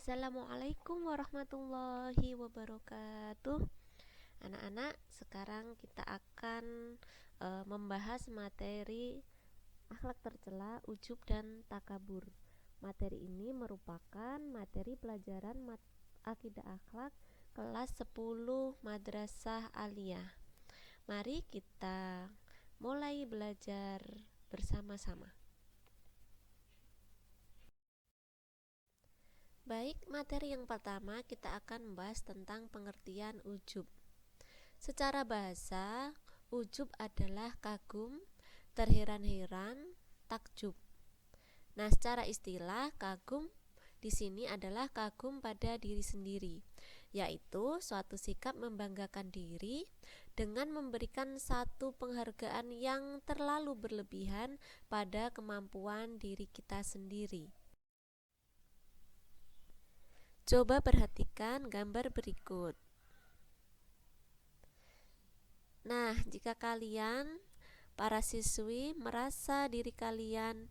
Assalamualaikum warahmatullahi wabarakatuh. Anak-anak, sekarang kita akan membahas materi akhlak tercela, ujub dan takabur. Materi ini merupakan materi pelajaran akidah akhlak kelas 10 Madrasah Aliyah. Mari kita mulai belajar bersama-sama. Baik, materi yang pertama kita akan membahas tentang pengertian ujub. Secara bahasa, ujub adalah kagum, terheran-heran, takjub. Nah, secara istilah, kagum di sini adalah kagum pada diri sendiri, yaitu suatu sikap membanggakan diri dengan memberikan satu penghargaan yang terlalu berlebihan pada kemampuan diri kita sendiri. Coba perhatikan gambar berikut. Nah, jika kalian, para siswi, merasa diri kalian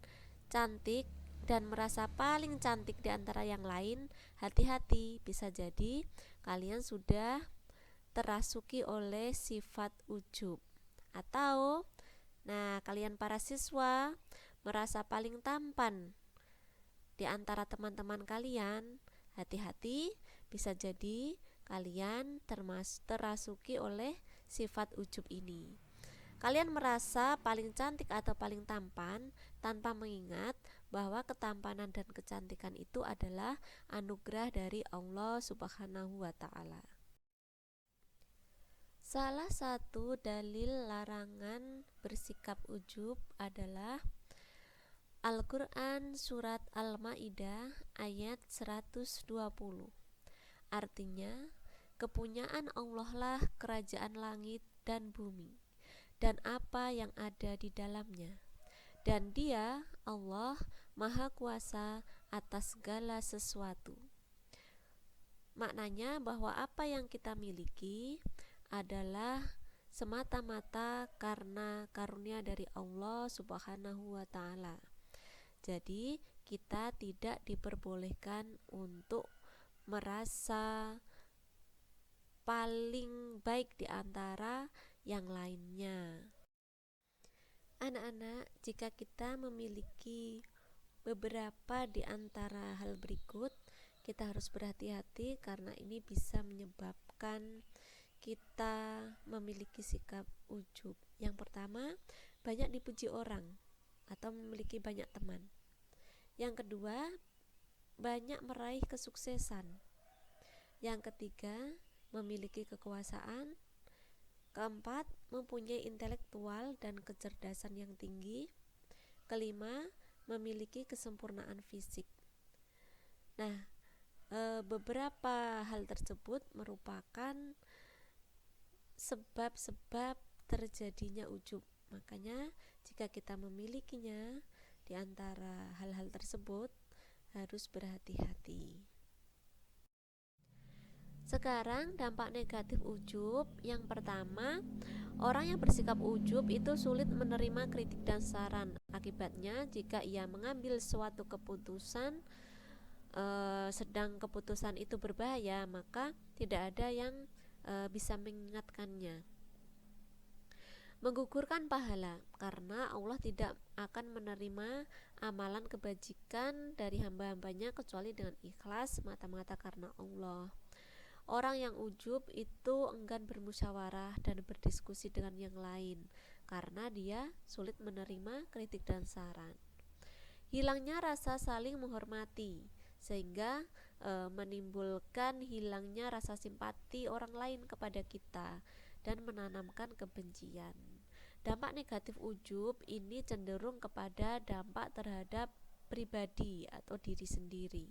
cantik dan merasa paling cantik di antara yang lain, hati-hati, bisa jadi kalian sudah terasuki oleh sifat ujub. Atau, nah, kalian para siswa merasa paling tampan di antara teman-teman kalian, hati-hati, bisa jadi kalian terasuki oleh sifat ujub ini. Kalian merasa paling cantik atau paling tampan tanpa mengingat bahwa ketampanan dan kecantikan itu adalah anugerah dari Allah Subhanahu wa Ta'ala. Salah satu dalil larangan bersikap ujub adalah Al-Quran Surat Al-Ma'idah ayat 120. Artinya, kepunyaan Allah lah kerajaan langit dan bumi dan apa yang ada di dalamnya. Dan Dia, Allah, Maha Kuasa atas segala sesuatu. Maknanya bahwa apa yang kita miliki adalah semata-mata karena karunia dari Allah Subhanahu wa Ta'ala. Jadi kita tidak diperbolehkan untuk merasa paling baik di antara yang lainnya. Anak-anak, jika kita memiliki beberapa di antara hal berikut, kita harus berhati-hati karena ini bisa menyebabkan kita memiliki sikap ujub. Yang pertama, banyak dipuji orang atau memiliki banyak teman. Yang kedua, banyak meraih kesuksesan. Yang ketiga, memiliki kekuasaan. Keempat, mempunyai intelektual dan kecerdasan yang tinggi. Kelima, memiliki kesempurnaan fisik. Nah, beberapa hal tersebut merupakan sebab-sebab terjadinya ujub. Makanya jika kita memilikinya di antara hal-hal tersebut harus berhati-hati. Sekarang dampak negatif ujub. Yang pertama, orang yang bersikap ujub itu sulit menerima kritik dan saran. Akibatnya, jika ia mengambil suatu keputusan sedang keputusan itu berbahaya, maka tidak ada yang bisa mengingatkannya. Menggugurkan pahala, karena Allah tidak akan menerima amalan kebajikan dari hamba-hambanya kecuali dengan ikhlas mata-mata karena Allah. Orang yang ujub itu enggan bermusyawarah dan berdiskusi dengan yang lain karena dia sulit menerima kritik dan saran. Hilangnya rasa saling menghormati sehingga menimbulkan hilangnya rasa simpati orang lain kepada kita dan menanamkan kebencian. Dampak negatif ujub ini cenderung kepada dampak terhadap pribadi atau diri sendiri.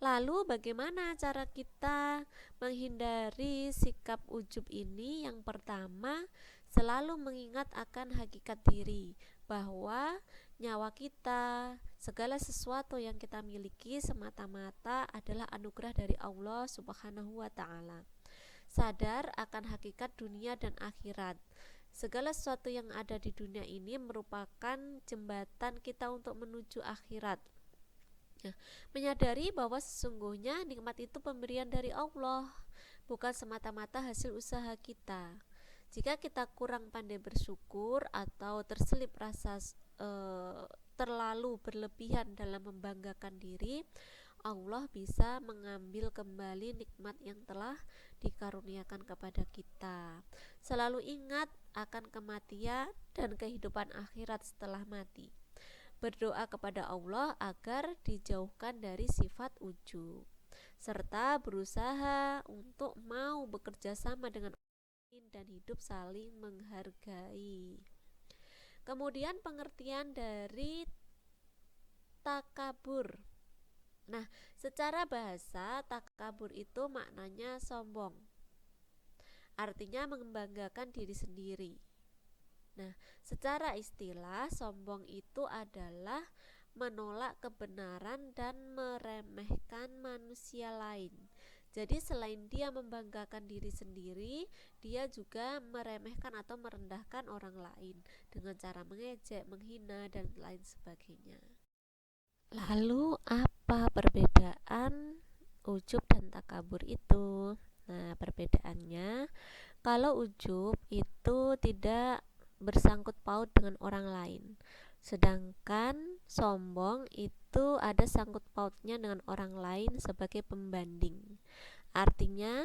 Lalu bagaimana cara kita menghindari sikap ujub ini? Yang pertama, selalu mengingat akan hakikat diri, bahwa nyawa kita, segala sesuatu yang kita miliki semata-mata adalah anugerah dari Allah Subhanahu wa Ta'ala. Sadar akan hakikat dunia dan akhirat. Segala sesuatu yang ada di dunia ini merupakan jembatan kita untuk menuju akhirat. Ya, menyadari bahwa sesungguhnya nikmat itu pemberian dari Allah, bukan semata-mata hasil usaha kita. Jika kita kurang pandai bersyukur atau terselip rasa terlalu berlebihan dalam membanggakan diri, Allah bisa mengambil kembali nikmat yang telah dikaruniakan kepada kita. Selalu ingat akan kematian dan kehidupan akhirat setelah mati. Berdoa kepada Allah agar dijauhkan dari sifat ujub, serta berusaha untuk mau bekerja sama dengan orang lain dan hidup saling menghargai. Kemudian pengertian dari takabur. Nah, secara bahasa takabur itu maknanya sombong. Artinya membanggakan diri sendiri. Nah, secara istilah sombong itu adalah menolak kebenaran dan meremehkan manusia lain. Jadi selain dia membanggakan diri sendiri, dia juga meremehkan atau merendahkan orang lain dengan cara mengejek, menghina, dan lain sebagainya. Lalu apa perbedaan ujub dan takabur itu? Nah, perbedaannya, kalau ujub itu tidak bersangkut paut dengan orang lain, sedangkan sombong itu ada sangkut pautnya dengan orang lain sebagai pembanding. Artinya,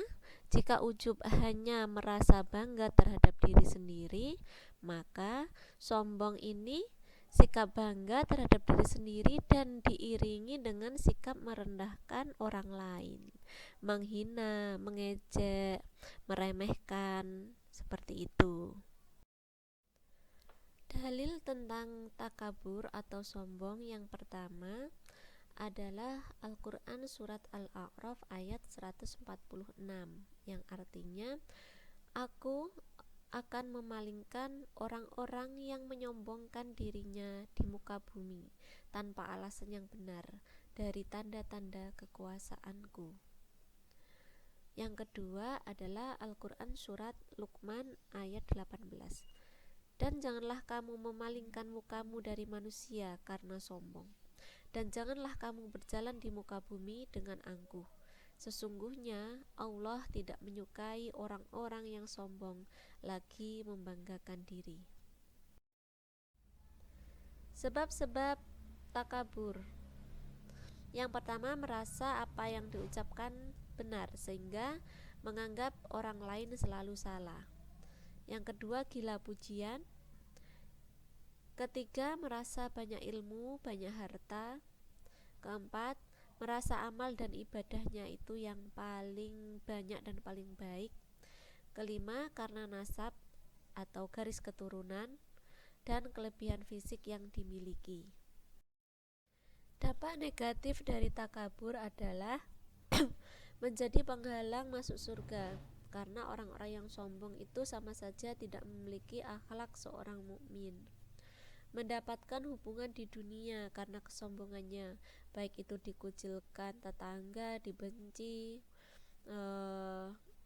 jika ujub hanya merasa bangga terhadap diri sendiri, maka sombong ini sikap bangga terhadap diri sendiri dan diiringi dengan sikap merendahkan orang lain, menghina, mengejek, meremehkan, seperti itu. Dalil tentang takabur atau sombong yang pertama adalah Al-Quran Surat Al-A'raf ayat 146 yang artinya, Aku akan memalingkan orang-orang yang menyombongkan dirinya di muka bumi tanpa alasan yang benar dari tanda-tanda kekuasaanku. Yang kedua adalah Al-Quran Surat Luqman ayat 18. Dan janganlah kamu memalingkan mukamu dari manusia karena sombong. Dan janganlah kamu berjalan di muka bumi dengan angkuh. Sesungguhnya Allah tidak menyukai orang-orang yang sombong lagi membanggakan diri. Sebab-sebab takabur. Yang pertama, merasa apa yang diucapkan benar sehingga menganggap orang lain selalu salah. Yang kedua, gila pujian. Ketiga, merasa banyak ilmu, banyak harta. Keempat, merasa amal dan ibadahnya itu yang paling banyak dan paling baik. Kelima, karena nasab atau garis keturunan dan kelebihan fisik yang dimiliki. Dampak negatif dari takabur adalah menjadi penghalang masuk surga, karena orang-orang yang sombong itu sama saja tidak memiliki akhlak seorang mukmin. Mendapatkan hubungan di dunia karena kesombongannya, baik itu dikucilkan tetangga, dibenci,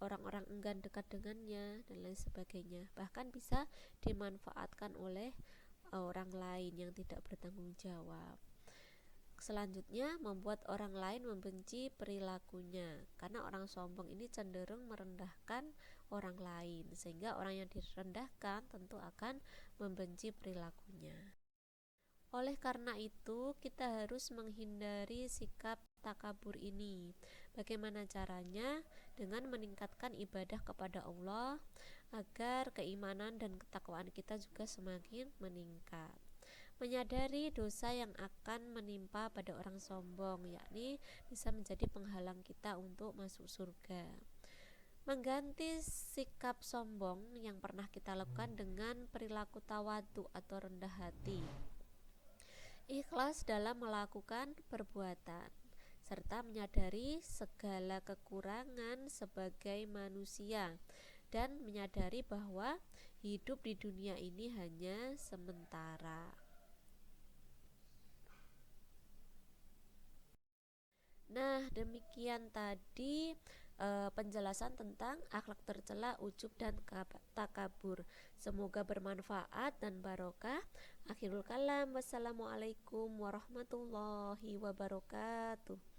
orang-orang enggan dekat dengannya, dan lain sebagainya. Bahkan bisa dimanfaatkan oleh orang lain yang tidak bertanggung jawab. Selanjutnya, membuat orang lain membenci perilakunya, karena orang sombong ini cenderung merendahkan orang lain, sehingga orang yang direndahkan tentu akan membenci perilakunya. Oleh karena itu, kita harus menghindari sikap takabur ini. Bagaimana caranya? Dengan meningkatkan ibadah kepada Allah agar keimanan dan ketakwaan kita juga semakin meningkat. Menyadari dosa yang akan menimpa pada orang sombong, yakni bisa menjadi penghalang kita untuk masuk surga. Mengganti sikap sombong yang pernah kita lakukan dengan perilaku tawadhu atau rendah hati, ikhlas dalam melakukan perbuatan, serta menyadari segala kekurangan sebagai manusia dan menyadari bahwa hidup di dunia ini hanya sementara. Nah, demikian tadi penjelasan tentang akhlak tercela, ujub dan takabur. Semoga bermanfaat dan barokah. Akhirul kalam, wassalamualaikum warahmatullahi wabarakatuh.